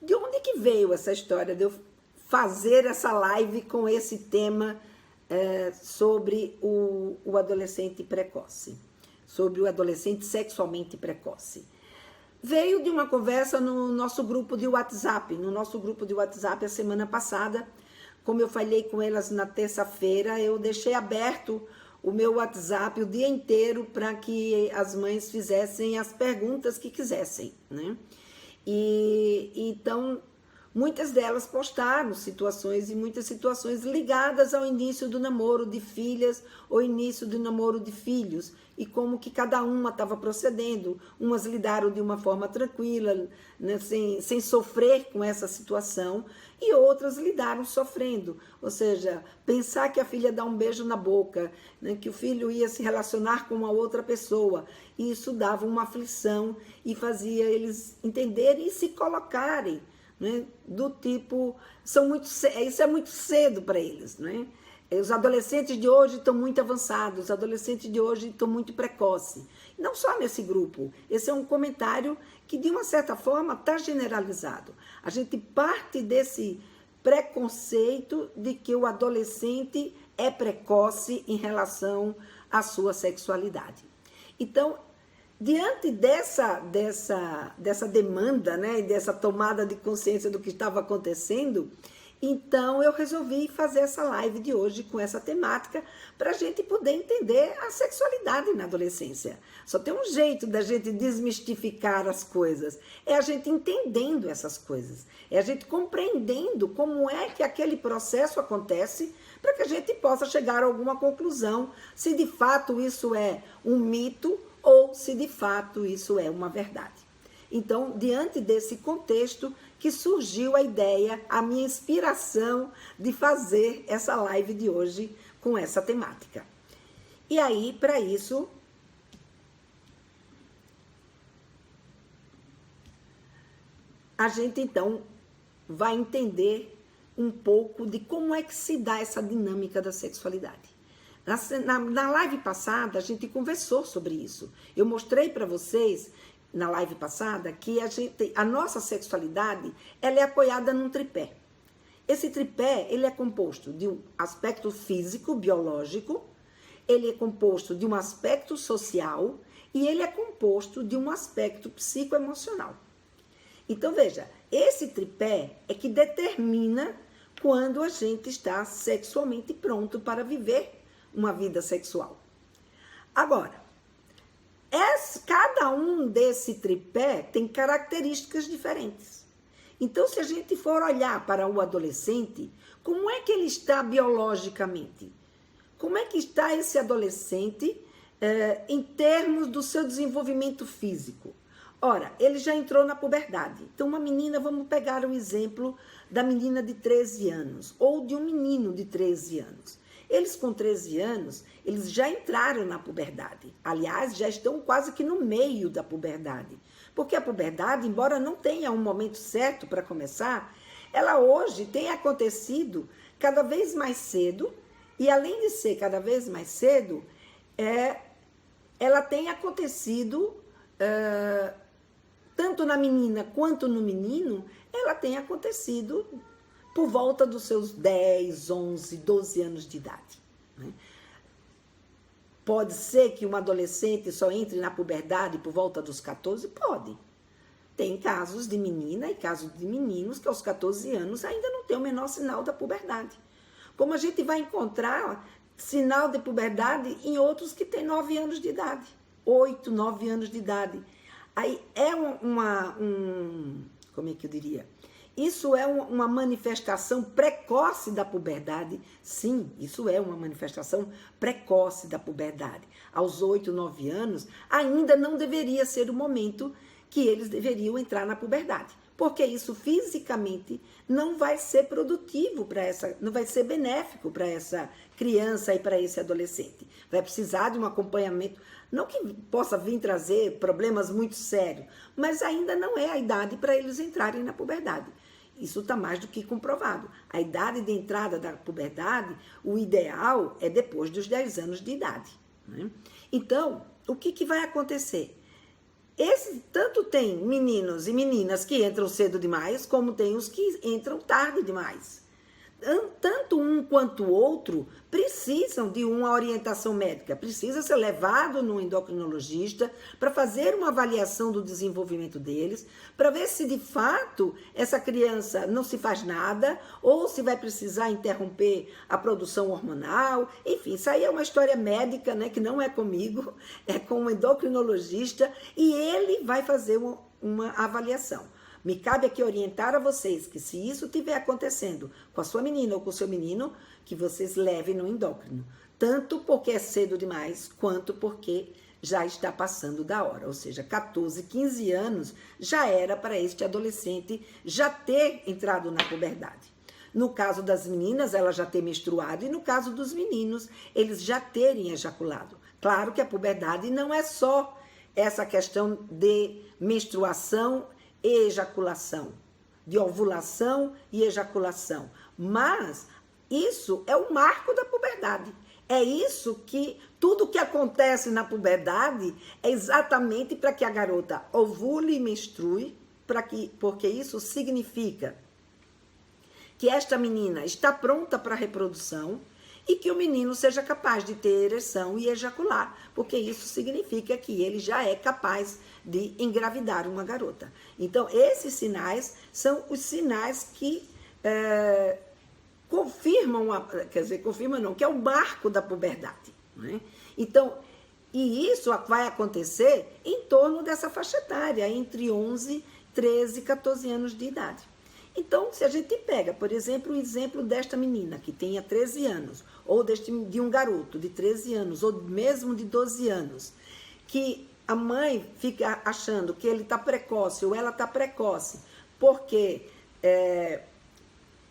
De onde que veio essa história de eu fazer essa live com esse tema sobre o adolescente precoce, sobre o adolescente sexualmente precoce? Veio de uma conversa no nosso grupo de WhatsApp, a semana passada. Como eu falei com elas na terça-feira, eu deixei aberto o meu WhatsApp o dia inteiro para que as mães fizessem as perguntas que quisessem, né? E então, muitas delas postaram muitas situações ligadas ao início do namoro de filhas ou início do namoro de filhos, e como que cada uma estava procedendo. Umas lidaram de uma forma tranquila, né, sem sofrer com essa situação, e outras lidaram sofrendo. Ou seja, pensar que a filha dá um beijo na boca, né, que o filho ia se relacionar com uma outra pessoa, e isso dava uma aflição e fazia eles entenderem e se colocarem, né, do tipo, isso é muito cedo para eles, né? Os adolescentes de hoje estão muito avançados, os adolescentes de hoje estão muito precoces. Não só nesse grupo, esse é um comentário que de uma certa forma está generalizado. A gente parte desse preconceito de que o adolescente é precoce em relação à sua sexualidade. Então, diante dessa demanda, né, e dessa tomada de consciência do que estava acontecendo, então eu resolvi fazer essa live de hoje com essa temática para a gente poder entender a sexualidade na adolescência. Só tem um jeito da gente desmistificar as coisas, é a gente entendendo essas coisas, é a gente compreendendo como é que aquele processo acontece, para que a gente possa chegar a alguma conclusão, se de fato isso é um mito ou se de fato isso é uma verdade. Então, diante desse contexto que surgiu a ideia, a minha inspiração de fazer essa live de hoje com essa temática. E aí, para isso, a gente então vai entender um pouco de como é que se dá essa dinâmica da sexualidade. Na live passada, a gente conversou sobre isso. Eu mostrei para vocês, na live passada, que a nossa sexualidade ela é apoiada num tripé. Esse tripé ele é composto de um aspecto físico, biológico, ele é composto de um aspecto social e ele é composto de um aspecto psicoemocional. Então, veja, esse tripé é que determina quando a gente está sexualmente pronto para viver uma vida sexual. Agora, cada um desse tripé tem características diferentes. Então, se a gente for olhar para o adolescente, como é que ele está biologicamente? Como é que está esse adolescente em termos do seu desenvolvimento físico? Ora, ele já entrou na puberdade. Então, uma menina, vamos pegar o exemplo da menina de 13 anos ou de um menino de 13 anos. Eles com 13 anos, eles já entraram na puberdade. Aliás, já estão quase que no meio da puberdade. Porque a puberdade, embora não tenha um momento certo para começar, ela hoje tem acontecido cada vez mais cedo, e além de ser cada vez mais cedo, ela tem acontecido, tanto na menina quanto no menino, ela tem acontecido por volta dos seus 10, 11, 12 anos de idade. Né? Pode ser que um adolescente só entre na puberdade por volta dos 14? Pode. Tem casos de menina e casos de meninos que aos 14 anos ainda não tem o menor sinal da puberdade. Como a gente vai encontrar sinal de puberdade em outros que têm 9 anos de idade, 8, 9 anos de idade. Aí é como é que eu diria? Isso é uma manifestação precoce da puberdade? Sim, isso é uma manifestação precoce da puberdade. Aos 8, 9 anos, ainda não deveria ser o momento que eles deveriam entrar na puberdade. Porque isso fisicamente não vai ser produtivo não vai ser benéfico para essa criança e para esse adolescente. Vai precisar de um acompanhamento, não que possa vir trazer problemas muito sérios, mas ainda não é a idade para eles entrarem na puberdade. Isso está mais do que comprovado. A idade de entrada da puberdade, o ideal é depois dos 10 anos de idade. Né? Então, o que vai acontecer? Tanto tem meninos e meninas que entram cedo demais, como tem os que entram tarde demais. Tanto um quanto o outro precisam de uma orientação médica, precisa ser levado no endocrinologista para fazer uma avaliação do desenvolvimento deles, para ver se de fato essa criança não se faz nada, ou se vai precisar interromper a produção hormonal, enfim, isso aí é uma história médica, né, que não é comigo, é com um endocrinologista, e ele vai fazer uma avaliação. Me cabe aqui orientar a vocês que se isso estiver acontecendo com a sua menina ou com o seu menino, que vocês levem no endócrino. Tanto porque é cedo demais, quanto porque já está passando da hora. Ou seja, 14, 15 anos já era para este adolescente já ter entrado na puberdade. No caso das meninas, ela já ter menstruado, e no caso dos meninos, eles já terem ejaculado. Claro que a puberdade não é só essa questão de menstruação e ejaculação, de ovulação e ejaculação, mas isso é o marco da puberdade. É isso que, tudo que acontece na puberdade é exatamente para que a garota ovule e menstrue, porque isso significa que esta menina está pronta para a reprodução e que o menino seja capaz de ter ereção e ejacular, porque isso significa que ele já é capaz de engravidar uma garota. Então, esses sinais são os sinais que confirmam, confirmam não, que é o marco da puberdade, né? Então, e isso vai acontecer em torno dessa faixa etária, entre 11, 13 e 14 anos de idade. Então, se a gente pega, por exemplo, o exemplo desta menina que tenha 13 anos, ou de um garoto de 13 anos, ou mesmo de 12 anos, que a mãe fica achando que ele está precoce ou ela está precoce, porque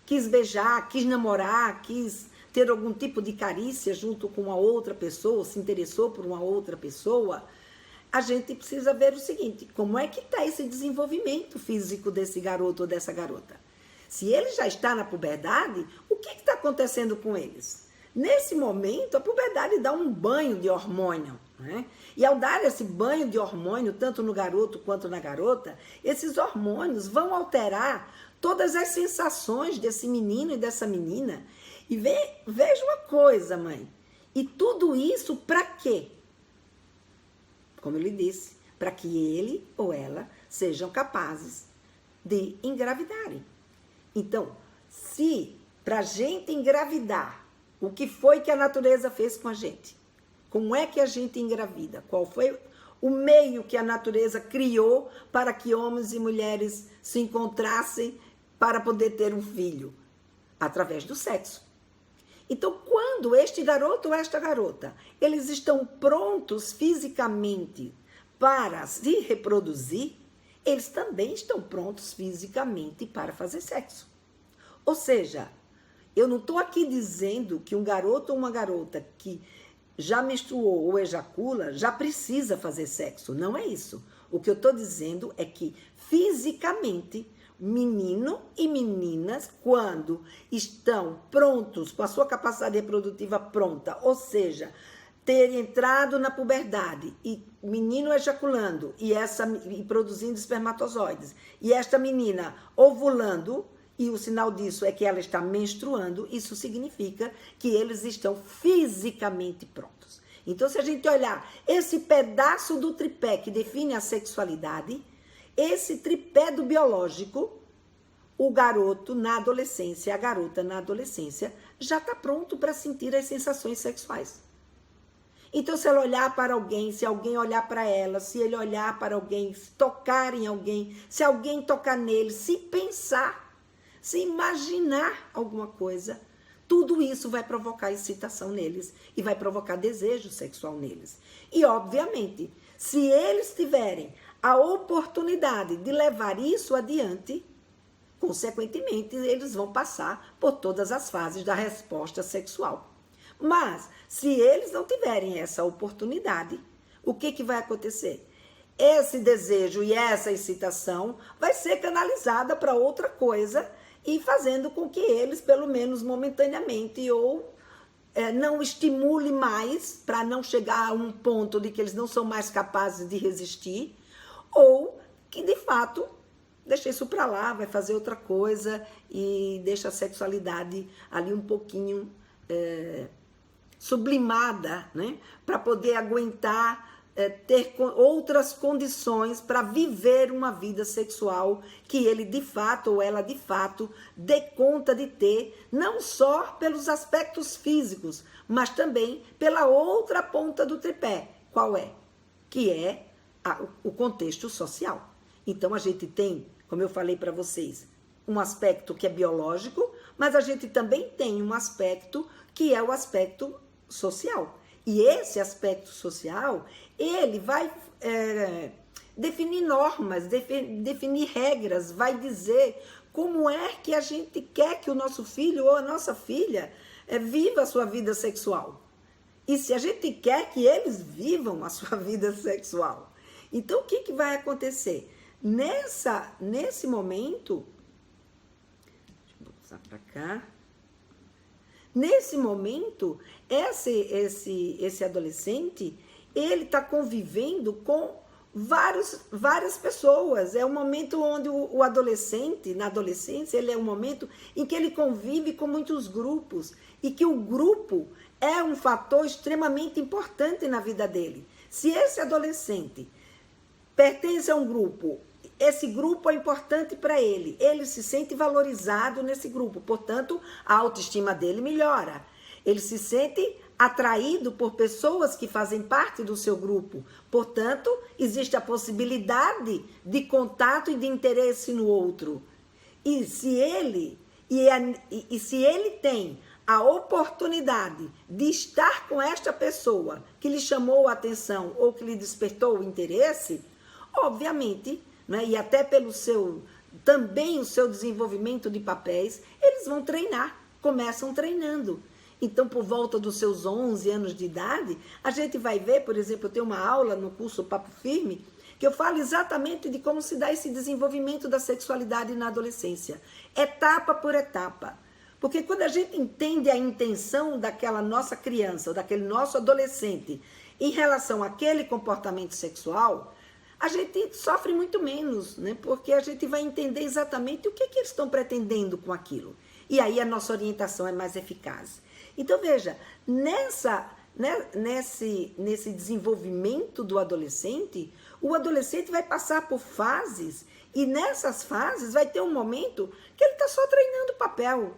quis beijar, quis namorar, quis ter algum tipo de carícia junto com uma outra pessoa, se interessou por uma outra pessoa, a gente precisa ver o seguinte: como é que está esse desenvolvimento físico desse garoto ou dessa garota? Se ele já está na puberdade, o que está acontecendo com eles? Nesse momento, a puberdade dá um banho de hormônio, né? E ao dar esse banho de hormônio, tanto no garoto quanto na garota, esses hormônios vão alterar todas as sensações desse menino e dessa menina. E veja uma coisa, mãe, e tudo isso para quê? Como eu lhe disse, para que ele ou ela sejam capazes de engravidarem. Então, se para a gente engravidar, o que foi que a natureza fez com a gente? Como é que a gente engravida? Qual foi o meio que a natureza criou para que homens e mulheres se encontrassem para poder ter um filho? Através do sexo. Então, quando este garoto ou esta garota, eles estão prontos fisicamente para se reproduzir, eles também estão prontos fisicamente para fazer sexo. Ou seja, eu não estou aqui dizendo que um garoto ou uma garota que já menstruou ou ejacula já precisa fazer sexo. Não é isso. O que eu estou dizendo é que fisicamente, menino e meninas, quando estão prontos, com a sua capacidade reprodutiva pronta, ou seja, ter entrado na puberdade e menino ejaculando e produzindo espermatozoides, e esta menina ovulando, e o sinal disso é que ela está menstruando, isso significa que eles estão fisicamente prontos. Então, se a gente olhar esse pedaço do tripé que define a sexualidade, esse tripé do biológico, o garoto na adolescência, a garota na adolescência, já está pronto para sentir as sensações sexuais. Então, se ela olhar para alguém, se alguém olhar para ela, se ele olhar para alguém, se tocar em alguém, se alguém tocar nele, se pensar, se imaginar alguma coisa, tudo isso vai provocar excitação neles e vai provocar desejo sexual neles. E, obviamente, se eles tiverem a oportunidade de levar isso adiante, consequentemente, eles vão passar por todas as fases da resposta sexual. Mas, se eles não tiverem essa oportunidade, o que vai acontecer? Esse desejo e essa excitação vai ser canalizada para outra coisa e fazendo com que eles, pelo menos momentaneamente, ou não estimule mais, para não chegar a um ponto de que eles não são mais capazes de resistir, ou que de fato deixa isso para lá, vai fazer outra coisa e deixa a sexualidade ali um pouquinho sublimada, né? Para poder aguentar ter outras condições para viver uma vida sexual que ele de fato ou ela de fato dê conta de ter, não só pelos aspectos físicos, mas também pela outra ponta do tripé. Qual é? Que é o contexto social. Então a gente tem, como eu falei para vocês, um aspecto que é biológico, mas a gente também tem um aspecto que é o aspecto social. E esse aspecto social, ele vai definir normas, definir regras, vai dizer como é que a gente quer que o nosso filho ou a nossa filha viva a sua vida sexual. E se a gente quer que eles vivam a sua vida sexual. Então, o que vai acontecer? Nesse momento, deixa eu passar para cá. Nesse momento, esse adolescente, ele está convivendo com várias pessoas. É um momento onde o adolescente, na adolescência, ele é um momento em que ele convive com muitos grupos e que o grupo é um fator extremamente importante na vida dele. Se esse adolescente pertence a um grupo, esse grupo é importante para ele, ele se sente valorizado nesse grupo, portanto, a autoestima dele melhora. Ele se sente atraído por pessoas que fazem parte do seu grupo, portanto, existe a possibilidade de contato e de interesse no outro. E se ele tem a oportunidade de estar com esta pessoa que lhe chamou a atenção ou que lhe despertou o interesse, obviamente, né, e até pelo também o seu desenvolvimento de papéis, eles vão treinar, começam treinando. Então, por volta dos seus 11 anos de idade, a gente vai ver, por exemplo, eu tenho uma aula no curso Papo Firme, que eu falo exatamente de como se dá esse desenvolvimento da sexualidade na adolescência, etapa por etapa. Porque quando a gente entende a intenção daquela nossa criança, ou daquele nosso adolescente, em relação àquele comportamento sexual, a gente sofre muito menos, né? Porque a gente vai entender exatamente o que eles estão pretendendo com aquilo. E aí a nossa orientação é mais eficaz. Então, veja, nesse desenvolvimento do adolescente, o adolescente vai passar por fases, e nessas fases vai ter um momento que ele está só treinando papel.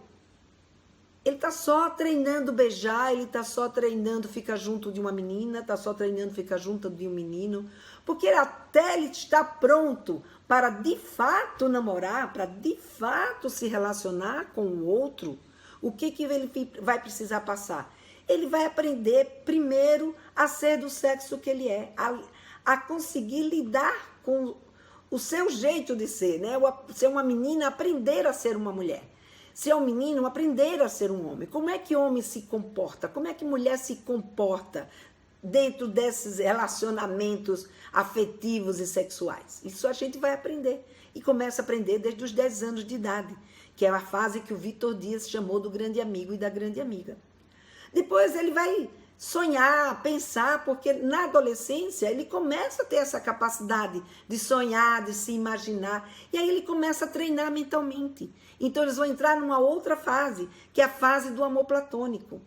Ele está só treinando beijar, ele está só treinando ficar junto de uma menina, está só treinando ficar junto de um menino, porque até ele está pronto para de fato namorar, para de fato se relacionar com o outro, o que ele vai precisar passar? Ele vai aprender primeiro a ser do sexo que ele é, a conseguir lidar com o seu jeito de ser, né? Ser uma menina, aprender a ser uma mulher. Se é um menino, aprender a ser um homem. Como é que homem se comporta? Como é que mulher se comporta dentro desses relacionamentos afetivos e sexuais? Isso a gente vai aprender. E começa a aprender desde os 10 anos de idade, que é a fase que o Vitor Dias chamou do grande amigo e da grande amiga. Depois ele vai sonhar, pensar, porque na adolescência ele começa a ter essa capacidade de sonhar, de se imaginar, e aí ele começa a treinar mentalmente. Então eles vão entrar numa outra fase, que é a fase do amor platônico.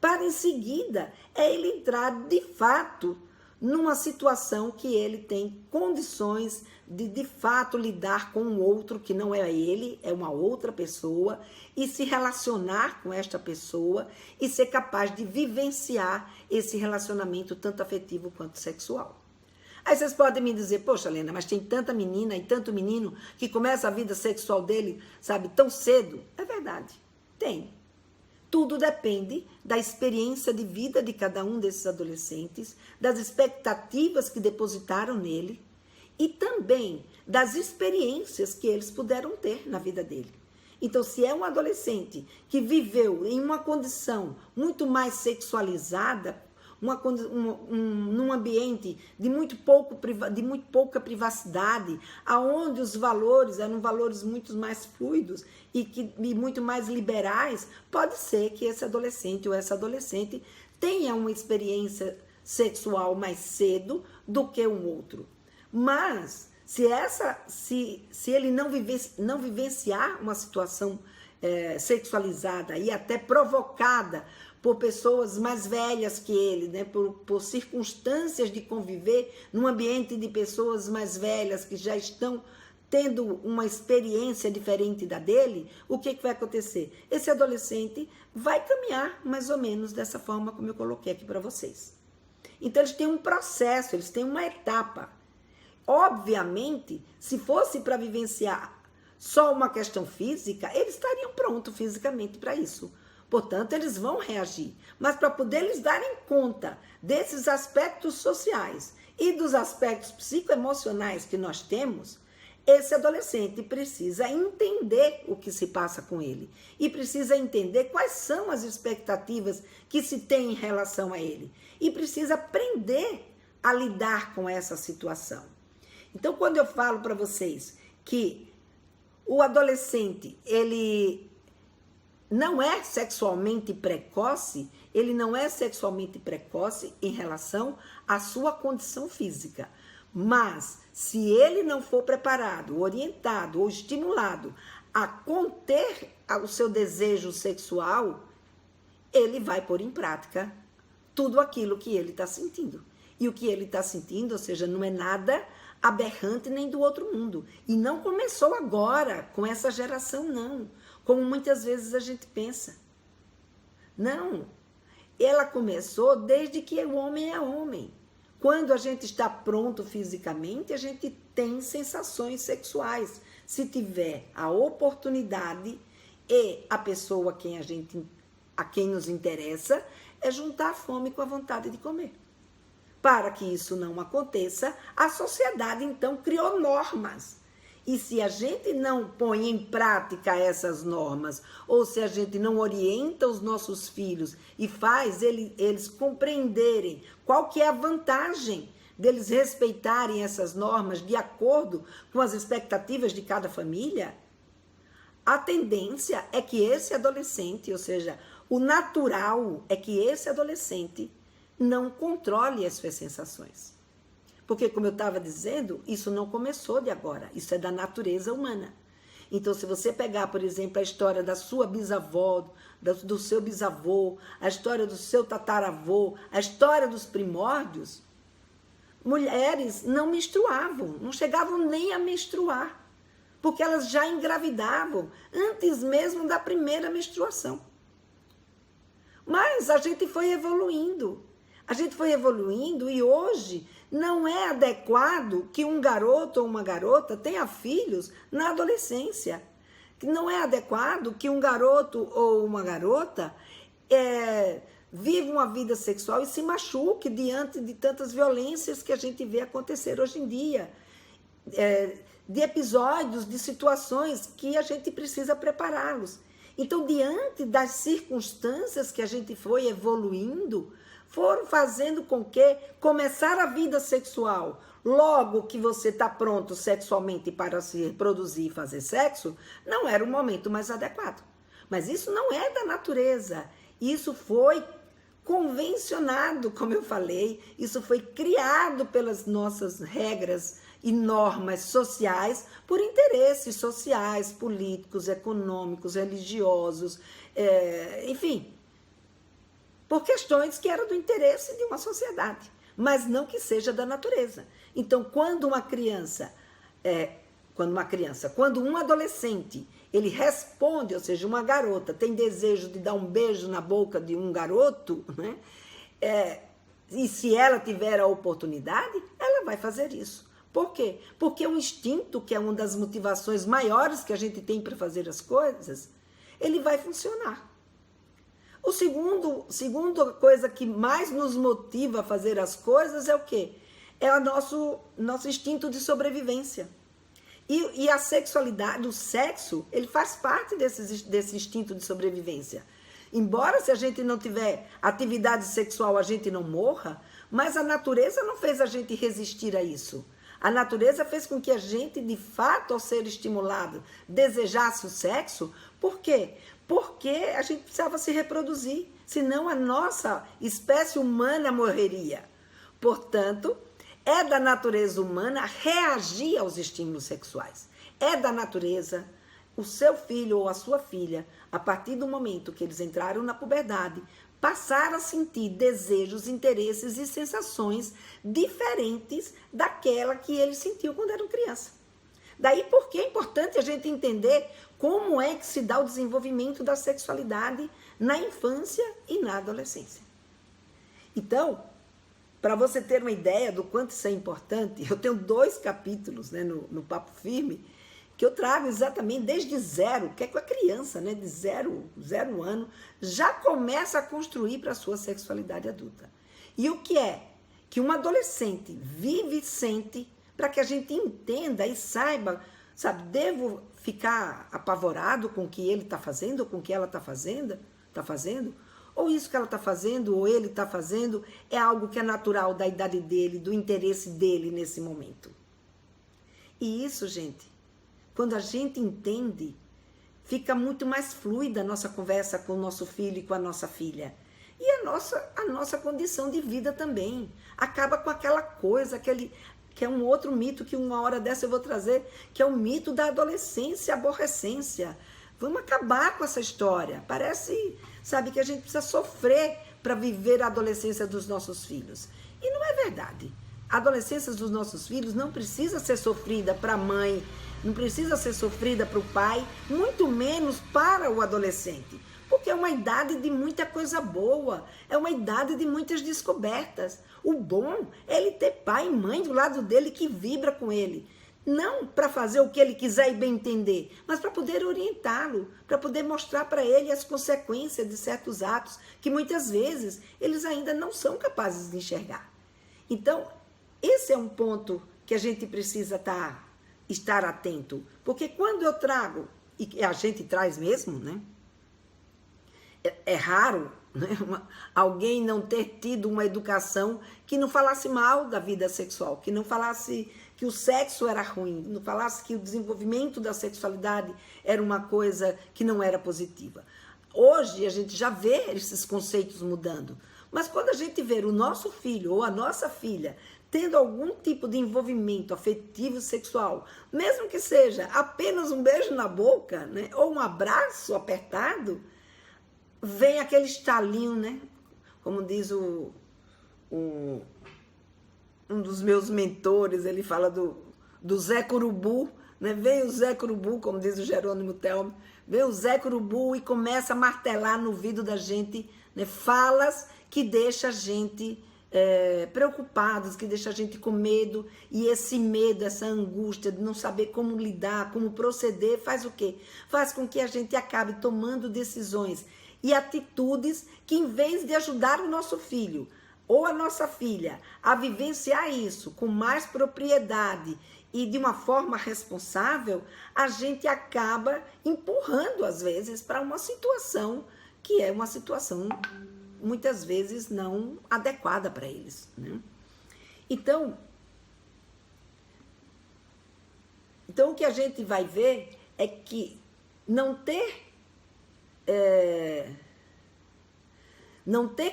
Para em seguida, ele entrar de fato numa situação que ele tem condições de fato lidar com um outro que não é ele, é uma outra pessoa, e se relacionar com esta pessoa e ser capaz de vivenciar esse relacionamento tanto afetivo quanto sexual. Aí vocês podem me dizer, poxa, Helena, mas tem tanta menina e tanto menino que começa a vida sexual dele, sabe, tão cedo. É verdade, tem. Tudo depende da experiência de vida de cada um desses adolescentes, das expectativas que depositaram nele e também das experiências que eles puderam ter na vida dele. Então, se é um adolescente que viveu em uma condição muito mais sexualizada, num ambiente de muito pouca privacidade, aonde os valores eram valores muito mais fluidos e muito mais liberais, pode ser que esse adolescente ou essa adolescente tenha uma experiência sexual mais cedo do que um outro. Mas Se ele não vivenciar uma situação sexualizada e até provocada por pessoas mais velhas que ele, né, por circunstâncias de conviver num ambiente de pessoas mais velhas que já estão tendo uma experiência diferente da dele, o que vai acontecer? Esse adolescente vai caminhar mais ou menos dessa forma como eu coloquei aqui para vocês. Então, eles têm um processo, eles têm uma etapa. Obviamente, se fosse para vivenciar só uma questão física, eles estariam prontos fisicamente para isso. Portanto, eles vão reagir. Mas para poder eles darem conta desses aspectos sociais e dos aspectos psicoemocionais que nós temos, esse adolescente precisa entender o que se passa com ele e precisa entender quais são as expectativas que se tem em relação a ele e precisa aprender a lidar com essa situação. Então, quando eu falo para vocês que o adolescente, ele não é sexualmente precoce, ele não é sexualmente precoce em relação à sua condição física. Mas, se ele não for preparado, orientado ou estimulado a conter o seu desejo sexual, ele vai pôr em prática tudo aquilo que ele está sentindo. E o que ele está sentindo, ou seja, não é nada aberrante nem do outro mundo. E não começou agora, com essa geração, não. Como muitas vezes a gente pensa. Não. Ela começou desde que o homem é homem. Quando a gente está pronto fisicamente, a gente tem sensações sexuais. Se tiver a oportunidade e a pessoa a quem nos interessa, é juntar a fome com a vontade de comer. Para que isso não aconteça, a sociedade então criou normas. E se a gente não põe em prática essas normas, ou se a gente não orienta os nossos filhos e faz eles compreenderem qual que é a vantagem deles respeitarem essas normas de acordo com as expectativas de cada família, a tendência é que esse adolescente, ou seja, o natural é que esse adolescente não controle as suas sensações. Porque, como eu estava dizendo, isso não começou de agora, isso é da natureza humana. Então, se você pegar, por exemplo, a história da sua bisavó, do seu bisavô, a história do seu tataravô, a história dos primórdios, mulheres não menstruavam, não chegavam nem a menstruar, porque elas já engravidavam antes mesmo da primeira menstruação. Mas a gente foi evoluindo. E hoje não é adequado que um garoto ou uma garota tenha filhos na adolescência. Não é adequado que um garoto ou uma garota viva uma vida sexual e se machuque diante de tantas violências que a gente vê acontecer hoje em dia. De episódios, de situações que a gente precisa prepará-los. Então, diante das circunstâncias que a gente foi evoluindo, foram fazendo com que começar a vida sexual, logo que você está pronto sexualmente para se reproduzir e fazer sexo, não era o momento mais adequado. Mas isso não é da natureza. Isso foi convencionado, como eu falei, isso foi criado pelas nossas regras e normas sociais por interesses sociais, políticos, econômicos, religiosos, enfim, por questões que eram do interesse de uma sociedade, mas não que seja da natureza. Então, quando um adolescente, ele responde, ou seja, uma garota tem desejo de dar um beijo na boca de um garoto, né? E se ela tiver a oportunidade, ela vai fazer isso. Por quê? Porque o instinto, que é uma das motivações maiores que a gente tem para fazer as coisas, ele vai funcionar. Segunda coisa que mais nos motiva a fazer as coisas é o quê? É o nosso instinto de sobrevivência. E a sexualidade, o sexo, ele faz parte desse instinto de sobrevivência. Embora se a gente não tiver atividade sexual, a gente não morra, mas a natureza não fez a gente resistir a isso. A natureza fez com que a gente, de fato, ao ser estimulado, desejasse o sexo. Por quê? Porque a gente precisava se reproduzir, senão a nossa espécie humana morreria. Portanto, É da natureza humana reagir aos estímulos sexuais. É da natureza o seu filho ou a sua filha, a partir do momento que eles entraram na puberdade, passar a sentir desejos, interesses e sensações diferentes daquela que eles sentiam quando eram criança. Daí porque é importante a gente entender como é que se dá o desenvolvimento da sexualidade na infância e na adolescência. Então, para você ter uma ideia do quanto isso é importante, eu tenho 2 capítulos, né, no Papo Firme, que eu trago exatamente desde zero, que é com a criança, né, de zero ano, já começa a construir para a sua sexualidade adulta. E o que é que um adolescente vive e sente, para que a gente entenda e saiba, sabe, devo ficar apavorado com o que ele está fazendo, com o que ela está fazendo, ou isso que ela está fazendo, ou ele está fazendo, é algo que é natural da idade dele, do interesse dele nesse momento. E isso, gente, quando a gente entende, fica muito mais fluida a nossa conversa com o nosso filho e com a nossa filha. E a nossa condição de vida também. Acaba com aquela coisa, que é um outro mito que uma hora dessa eu vou trazer, que é o mito da adolescência, aborrecência. Vamos acabar com essa história. Parece, sabe, que a gente precisa sofrer para viver a adolescência dos nossos filhos. E não é verdade. A adolescência dos nossos filhos não precisa ser sofrida para a mãe, não precisa ser sofrida para o pai, muito menos para o adolescente. Porque é uma idade de muita coisa boa, é uma idade de muitas descobertas. O bom é ele ter pai e mãe do lado dele que vibra com ele. Não para fazer o que ele quiser e bem entender, mas para poder orientá-lo, para poder mostrar para ele as consequências de certos atos que muitas vezes eles ainda não são capazes de enxergar. Então, esse é um ponto que a gente precisa estar atento. Porque quando eu trago, e a gente traz mesmo, né? É raro, né, alguém não ter tido uma educação que não falasse mal da vida sexual, que não falasse que o sexo era ruim, não falasse que o desenvolvimento da sexualidade era uma coisa que não era positiva. Hoje a gente já vê esses conceitos mudando, mas quando a gente vê o nosso filho ou a nossa filha tendo algum tipo de envolvimento afetivo sexual, mesmo que seja apenas um beijo na boca, né, ou um abraço apertado, vem aquele estalinho, né? Como diz um dos meus mentores, ele fala do Zé Curubu, né? Vem o Zé Curubu, como diz o Jerônimo Telmo, vem o Zé Curubu e começa a martelar no ouvido da gente, né? Falas que deixam a gente preocupados, que deixa a gente com medo, e esse medo, essa angústia de não saber como lidar, como proceder, faz o quê? Faz com que a gente acabe tomando decisões e atitudes que, em vez de ajudar o nosso filho ou a nossa filha a vivenciar isso com mais propriedade e de uma forma responsável, a gente acaba empurrando, às vezes, para uma situação que é uma situação, muitas vezes, não adequada para eles, né? Então, o que a gente vai ver é que não ter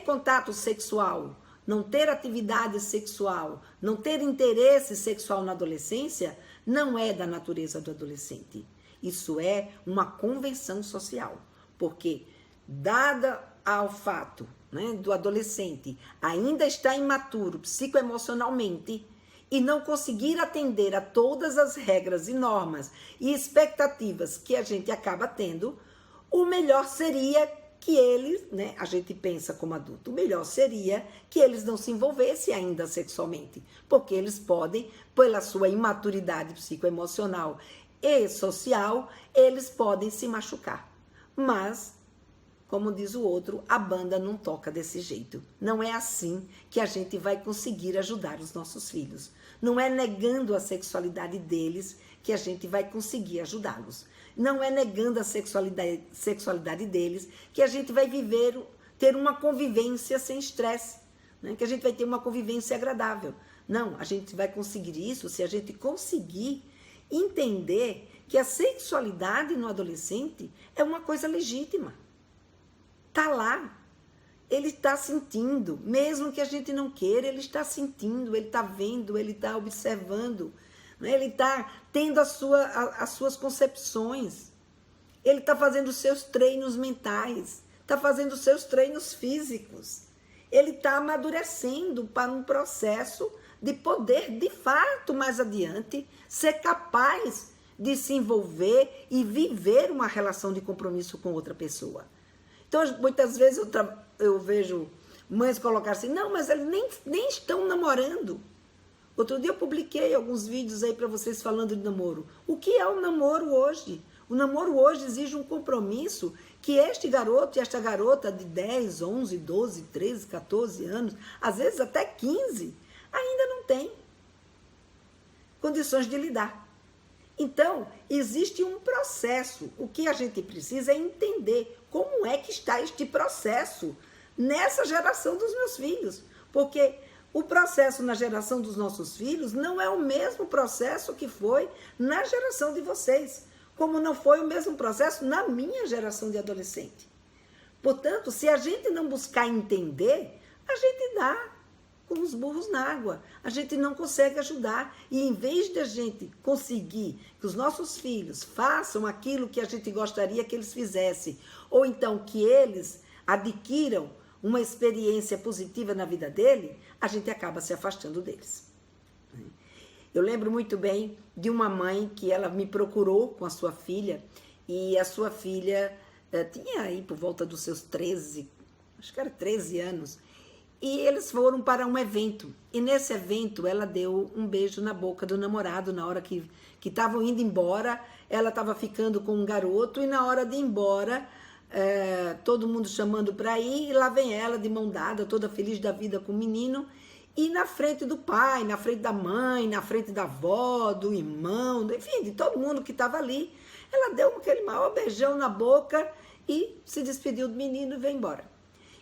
contato sexual, não ter atividade sexual, não ter interesse sexual na adolescência, não é da natureza do adolescente. Isso é uma convenção social, porque, dada ao fato, né, do adolescente ainda estar imaturo psicoemocionalmente e não conseguir atender a todas as regras e normas e expectativas que a gente acaba tendo, o melhor seria que eles, né, a gente pensa como adulto, o melhor seria que eles não se envolvessem ainda sexualmente, porque eles podem, pela sua imaturidade psicoemocional e social, eles podem se machucar. Mas, como diz o outro, a banda não toca desse jeito. Não é assim que a gente vai conseguir ajudar os nossos filhos. Não é negando a sexualidade deles que a gente vai conseguir ajudá-los. Não é negando a sexualidade deles que a gente vai ter uma convivência sem estresse, né? Que a gente vai ter uma convivência agradável. Não, a gente vai conseguir isso se a gente conseguir entender que a sexualidade no adolescente é uma coisa legítima. Está lá. ele está sentindo, mesmo que a gente não queira, ele está sentindo, ele está vendo, ele está observando, né? Ele está tendo as suas concepções, ele está fazendo os seus treinos mentais, está fazendo os seus treinos físicos, ele está amadurecendo para um processo de poder, de fato, mais adiante, ser capaz de se envolver e viver uma relação de compromisso com outra pessoa. Então, muitas vezes eu vejo mães colocar assim, não, mas eles nem estão namorando. Outro dia eu publiquei alguns vídeos aí para vocês falando de namoro. O que é o namoro hoje? O namoro hoje exige um compromisso que este garoto e esta garota de 10, 11, 12, 13, 14 anos, às vezes até 15, ainda não tem condições de lidar. Então, existe um processo. O que a gente precisa é entender como é que está este processo nessa geração dos meus filhos. Porque o processo na geração dos nossos filhos não é o mesmo processo que foi na geração de vocês, como não foi o mesmo processo na minha geração de adolescente. Portanto, se a gente não buscar entender, a gente dá com os burros na água. A gente não consegue ajudar. E em vez de a gente conseguir que os nossos filhos façam aquilo que a gente gostaria que eles fizessem, ou então que eles adquiram uma experiência positiva na vida dele, a gente acaba se afastando deles. Eu lembro muito bem de uma mãe que ela me procurou com a sua filha, e a sua filha tinha aí por volta dos seus 13, acho que era 13 anos, e eles foram para um evento. E nesse evento ela deu um beijo na boca do namorado na hora que estavam indo embora. Ela estava ficando com um garoto e na hora de ir embora, todo mundo chamando para ir, e lá vem ela de mão dada, toda feliz da vida com o menino, e na frente do pai, na frente da mãe, na frente da avó, do irmão, enfim, de todo mundo que estava ali. Ela deu aquele maior beijão na boca e se despediu do menino e veio embora.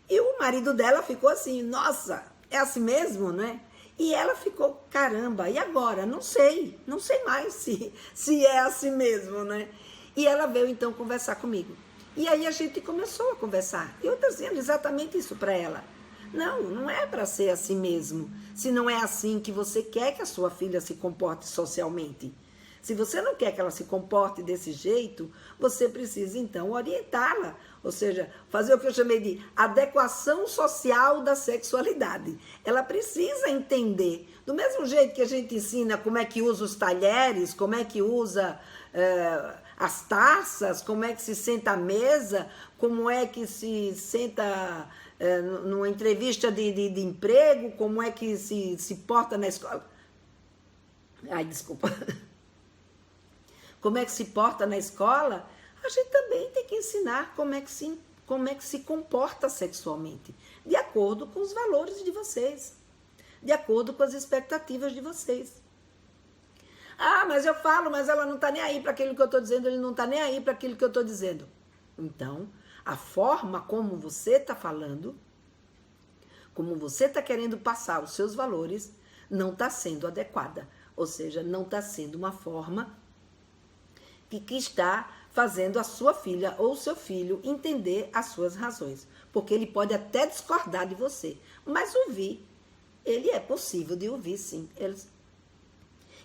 E o marido dela ficou assim, nossa, é assim mesmo, né? E ela ficou, caramba, e agora? Não sei mais se é assim mesmo, né? E ela veio então conversar comigo. E aí a gente começou a conversar. E eu estou dizendo exatamente isso para ela. Não é para ser assim mesmo. Se não é assim que você quer que a sua filha se comporte socialmente. Se você não quer que ela se comporte desse jeito, você precisa, então, orientá-la. Ou seja, fazer o que eu chamei de adequação social da sexualidade. Ela precisa entender. Do mesmo jeito que a gente ensina como é que usa os talheres, como é que usa as taças, como é que se senta à mesa, como é que se senta numa entrevista de emprego, como é que se porta na escola. Ai, desculpa. Como é que se porta na escola, a gente também tem que ensinar como é que se comporta sexualmente, de acordo com os valores de vocês, de acordo com as expectativas de vocês. Ah, mas eu falo, mas ela não está nem aí para aquilo que eu estou dizendo, ele não está nem aí para aquilo que eu estou dizendo. Então, a forma como você está falando, como você está querendo passar os seus valores, não está sendo adequada. Ou seja, não está sendo uma forma que está fazendo a sua filha ou seu filho entender as suas razões. Porque ele pode até discordar de você, mas ouvir, ele é possível de ouvir, sim.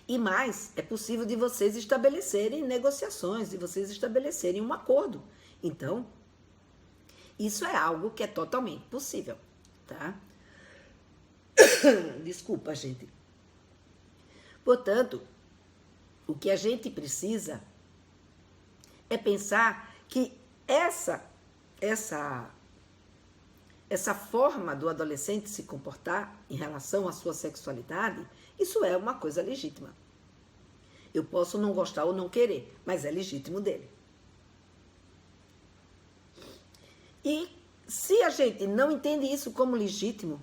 E mais, é possível de vocês estabelecerem negociações, de vocês estabelecerem um acordo. Então, isso é algo que é totalmente possível, tá? Desculpa, gente. Portanto, o que a gente precisa é pensar que essa forma do adolescente se comportar em relação à sua sexualidade, isso é uma coisa legítima. Eu posso não gostar ou não querer, mas é legítimo dele. E se a gente não entende isso como legítimo,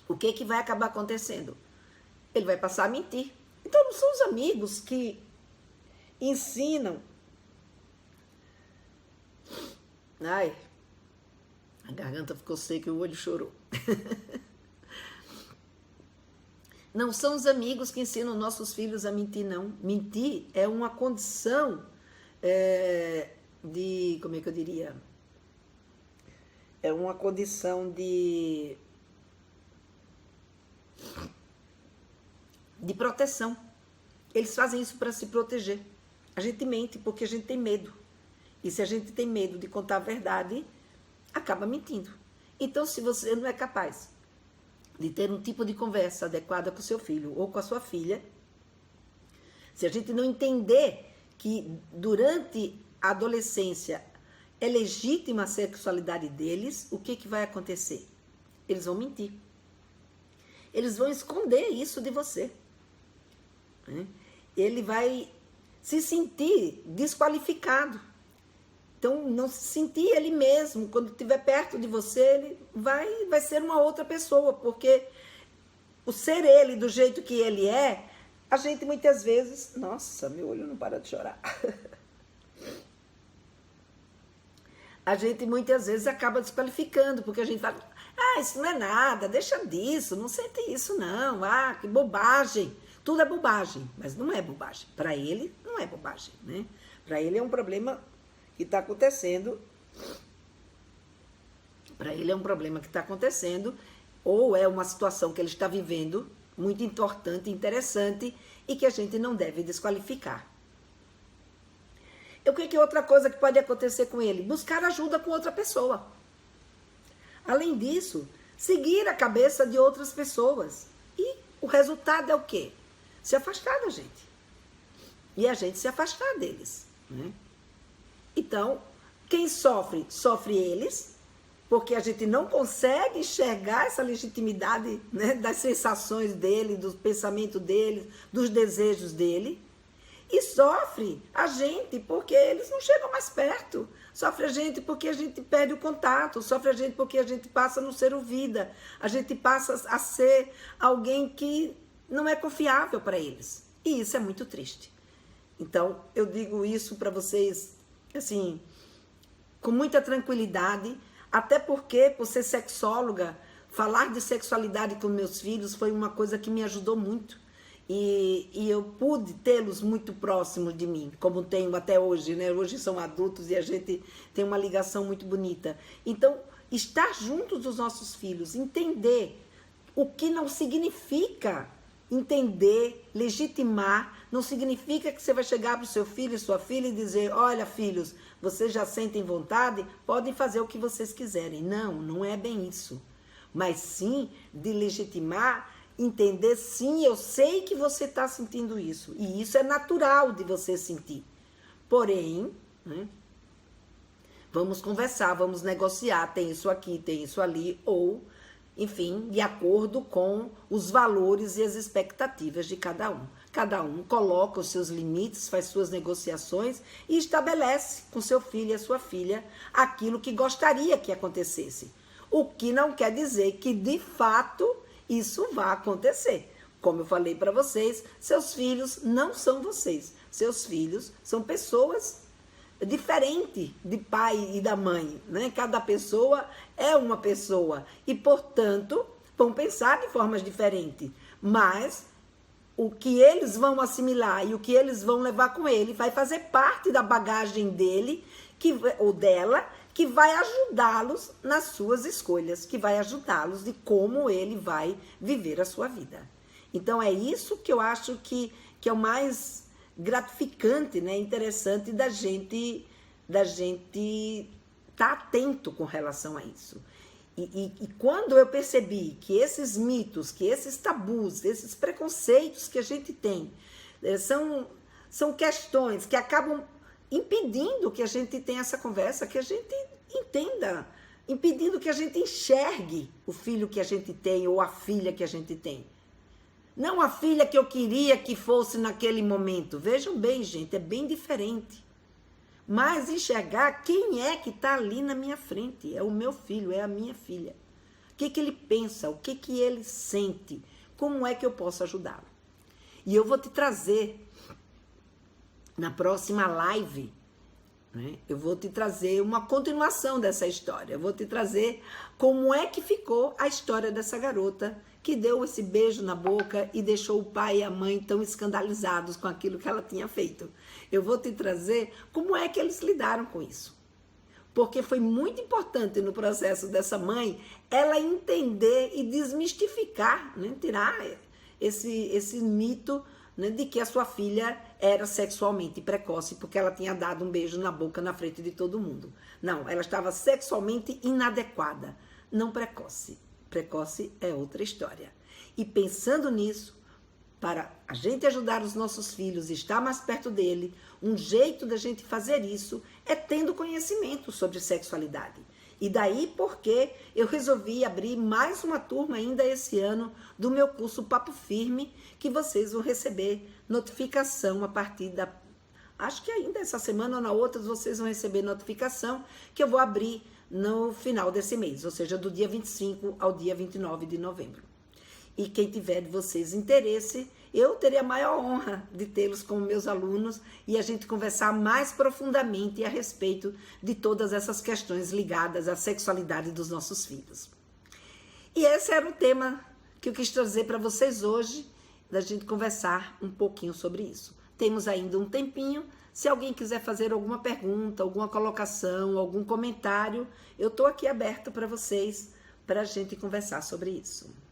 o que vai acabar acontecendo? Ele vai passar a mentir. Então não são os amigos que ensinam. Ai, a garganta ficou seca e o olho chorou. Não são os amigos que ensinam nossos filhos a mentir, não. Mentir é uma condição como é que eu diria? é uma condição de proteção. Eles fazem isso para se proteger. A gente mente porque a gente tem medo. E se a gente tem medo de contar a verdade, acaba mentindo. Então, se você não é capaz de ter um tipo de conversa adequada com o seu filho ou com a sua filha, se a gente não entender que durante a adolescência é legítima a sexualidade deles, o que vai acontecer? Eles vão mentir. Eles vão esconder isso de você. Ele vai se sentir desqualificado. Então, não se sentir ele mesmo. Quando estiver perto de você, ele vai ser uma outra pessoa, porque o ser ele do jeito que ele é, a gente muitas vezes... Nossa, meu olho não para de chorar. A gente muitas vezes acaba desqualificando, porque a gente fala, isso não é nada, deixa disso, não sente isso não, que bobagem. Tudo é bobagem, mas não é bobagem. Para ele, não é bobagem, né? Para ele é um problema que está acontecendo. Para ele é um problema que está acontecendo, ou é uma situação que ele está vivendo, muito importante, interessante, e que a gente não deve desqualificar. O que é outra coisa que pode acontecer com ele? Buscar ajuda com outra pessoa. Além disso, seguir a cabeça de outras pessoas. E o resultado é o quê? Se afastar da gente. E a gente se afastar deles. Né? Então, quem sofre, sofre eles, porque a gente não consegue enxergar essa legitimidade, né, das sensações dele, do pensamento dele, dos desejos dele. E sofre a gente porque eles não chegam mais perto. Sofre a gente porque a gente perde o contato. Sofre a gente porque a gente passa a não ser ouvida. A gente passa a ser alguém que não é confiável para eles. E isso é muito triste. Então, eu digo isso para vocês, assim, com muita tranquilidade, até porque, por ser sexóloga, falar de sexualidade com meus filhos foi uma coisa que me ajudou muito. E eu pude tê-los muito próximos de mim, como tenho até hoje, né? Hoje são adultos e a gente tem uma ligação muito bonita. Então, estar juntos dos nossos filhos, entender o que não significa entender, legitimar, não significa que você vai chegar para o seu filho e sua filha e dizer, olha, filhos, vocês já sentem vontade, podem fazer o que vocês quiserem. Não, não é bem isso. Mas sim de legitimar, entender, sim, eu sei que você está sentindo isso. E isso é natural de você sentir. Porém, né, vamos conversar, vamos negociar, tem isso aqui, tem isso ali, ou, enfim, de acordo com os valores e as expectativas de cada um. Cada um coloca os seus limites, faz suas negociações e estabelece com seu filho e a sua filha aquilo que gostaria que acontecesse. O que não quer dizer que, de fato, isso vai acontecer. Como eu falei para vocês, seus filhos não são vocês. Seus filhos são pessoas diferentes de pai e da mãe, né? Cada pessoa é uma pessoa e, portanto, vão pensar de formas diferentes. Mas o que eles vão assimilar e o que eles vão levar com ele vai fazer parte da bagagem dele ou dela, que vai ajudá-los nas suas escolhas, que vai ajudá-los de como ele vai viver a sua vida. Então, é isso que eu acho que é o mais gratificante, né? Interessante da gente estar atento com relação a isso. E quando eu percebi que esses mitos, que esses tabus, esses preconceitos que a gente tem, são questões que acabam impedindo que a gente tenha essa conversa, que a gente entenda, impedindo que a gente enxergue o filho que a gente tem ou a filha que a gente tem. Não a filha que eu queria que fosse naquele momento. Vejam bem, gente, é bem diferente. Mas enxergar quem é que está ali na minha frente. É o meu filho, é a minha filha. O que ele pensa, o que ele sente, como é que eu posso ajudá-lo. E eu vou te trazer, na próxima live, né, eu vou te trazer uma continuação dessa história. Eu vou te trazer como é que ficou a história dessa garota que deu esse beijo na boca e deixou o pai e a mãe tão escandalizados com aquilo que ela tinha feito. Eu vou te trazer como é que eles lidaram com isso. porque foi muito importante no processo dessa mãe ela entender e desmistificar, né? Tirar esse mito, né, de que a sua filha era sexualmente precoce porque ela tinha dado um beijo na boca na frente de todo mundo. Não, ela estava sexualmente inadequada, não precoce. Precoce é outra história. E pensando nisso, para a gente ajudar os nossos filhos, estar mais perto dele, um jeito da gente fazer isso é tendo conhecimento sobre sexualidade. E daí porque eu resolvi abrir mais uma turma ainda esse ano do meu curso Papo Firme, que vocês vão receber notificação a partir da... Acho que ainda essa semana ou na outra vocês vão receber notificação que eu vou abrir no final desse mês, ou seja, do dia 25 ao dia 29 de novembro. E quem tiver de vocês interesse, eu teria a maior honra de tê-los como meus alunos e a gente conversar mais profundamente a respeito de todas essas questões ligadas à sexualidade dos nossos filhos. E esse era o tema que eu quis trazer para vocês hoje, da gente conversar um pouquinho sobre isso. Temos ainda um tempinho. Se alguém quiser fazer alguma pergunta, alguma colocação, algum comentário, eu estou aqui aberta para vocês, para a gente conversar sobre isso.